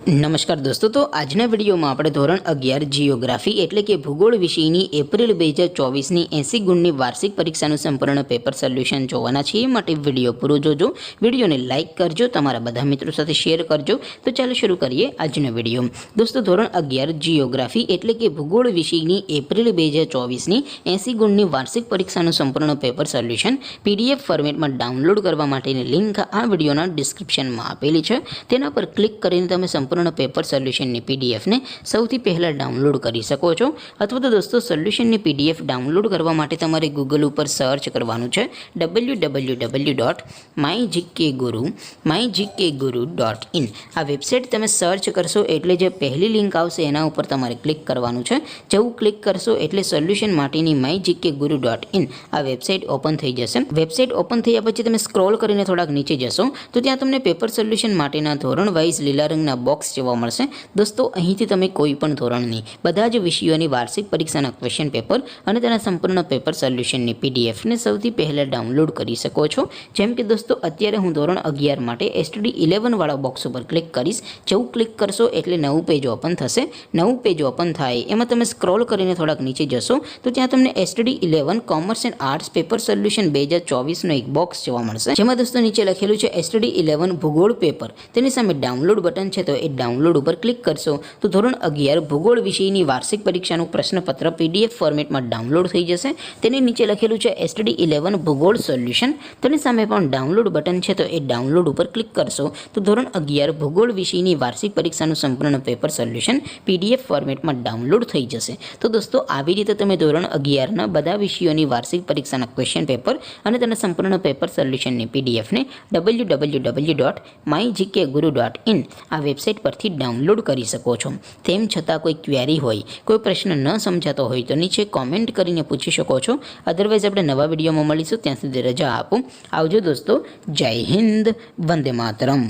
નમસ્કાર દોસ્તો, તો આજના વિડીયોમાં આપણે ધોરણ 11 જીઓગ્રાફી એટલે કે ભૂગોળ વિષયની એપ્રિલ 2024ની 80 ગુણની વાર્ષિક પરીક્ષાનું સંપૂર્ણ પેપર સોલ્યુશન જોવાના છીએ. માટે વિડીયો પૂરો જોજો, વિડીયોને લાઇક કરજો, તમારા બધા મિત્રો સાથે શેર કરજો. તો ચાલો શરૂ કરીએ આજનો વિડીયો. દોસ્તો, ધોરણ 11 જીઓગ્રાફી એટલે કે ભૂગોળ વિષયની એપ્રિલ 2024ની 80 ગુણની વાર્ષિક પરીક્ષાનું સંપૂર્ણ પેપર સોલ્યુશન PDF ફોર્મેટમાં ડાઉનલોડ કરવા માટેની લિંક આ વિડીયોના ડિસ્ક્રિપ્શનમાં આપેલી છે. તેના પર ક્લિક કરીને તમે સંપૂર્ણ પેપર સોલ્યુશનની પીડીએફને સૌથી પહેલાં ડાઉનલોડ કરી શકો છો. અથવા તો દોસ્તો, સોલ્યુશનની પીડીએફ ડાઉનલોડ કરવા માટે તમારે ગૂગલ ઉપર સર્ચ કરવાનું છે www.mygkguru.in. આ વેબસાઇટ તમે સર્ચ કરશો એટલે જે પહેલી લિંક આવશે એના ઉપર તમારે ક્લિક કરવાનું છે. જેવું ક્લિક કરશો એટલે સોલ્યુશન માટેની mygkguru.in આ વેબસાઇટ ઓપન થઈ જશે. વેબસાઇટ ઓપન થયા પછી તમે સ્ક્રોલ કરીને થોડાક નીચે જશો તો ત્યાં તમને પેપર સોલ્યુશન માટેના ધોરણ વાઇઝ લીલા રંગના બોક્સ જોવા મળશે. દોસ્તો, અહીંથી તમે કોઈ પણ ધોરણની બધા જ વિષયોની વાર્ષિક પરીક્ષાના ક્વેશ્ચન પેપર અને તેના સંપૂર્ણ પેપર સોલ્યુશનની પીડીએફને સૌથી પહેલાં ડાઉનલોડ કરી શકો છો. જેમ કે દોસ્તો, અત્યારે હું ધોરણ 11 માટે STD 11 વાળા બોક્સ ઉપર ક્લિક કરીશ. જેવું ક્લિક કરશો એટલે નવું પેજ ઓપન થશે. નવું પેજ ઓપન થાય એમાં તમે સ્ક્રોલ કરીને થોડાક નીચે જશો તો ત્યાં તમને STD 11 commerce and arts paper solution 2024નો એક બોક્સ જોવા મળશે. જેમાં દોસ્તો નીચે લખેલું છે STD 11 ભૂગોળ પેપર. તેની સામે ડાઉનલોડ બટન છે, તો એ ડાઉનલોડ ઉપર ક્લિક કરશો તો ધોરણ 11 ભૂગોળ વિષયની વાર્ષિક પરીક્ષાનું પ્રશ્નપત્ર PDF ફોર્મેટમાં ડાઉનલોડ થઈ જશે. તેની નીચે લખેલું છે STD 11 ભૂગોળ સોલ્યુશન. તેની સામે પણ ડાઉનલોડ બટન છે, તો એ ડાઉનલોડ ઉપર ક્લિક કરશો તો ધોરણ 11 ભૂગોળ વિષયની વાર્ષિક પરીક્ષાનું સંપૂર્ણ પેપર સોલ્યુશન PDF ફોર્મેટમાં ડાઉનલોડ થઈ જશે. તો દોસ્તો, આવી રીતે તમે ધોરણ 11ના બધા વિષયોની વાર્ષિક પરીક્ષાના ક્વેશ્ચન પેપર અને તેના સંપૂર્ણ પેપર સોલ્યુશનની પીડીએફને www.mygkguru.in આ વેબસાઇટ પરથી ડાઉનલોડ કરી શકો છો. તેમ છતાં કોઈ ક્વેરી હોય, કોઈ પ્રશ્ન ન સમજાતો હોય તો નીચે કોમેન્ટ કરીને પૂછી શકો છો. અધરવાઇઝ આપણે નવા વિડીયોમાં મળીશું. ત્યાં સુધી રજા આપો. આવજો દોસ્તો. જય હિન્દ. વંદે માતરમ.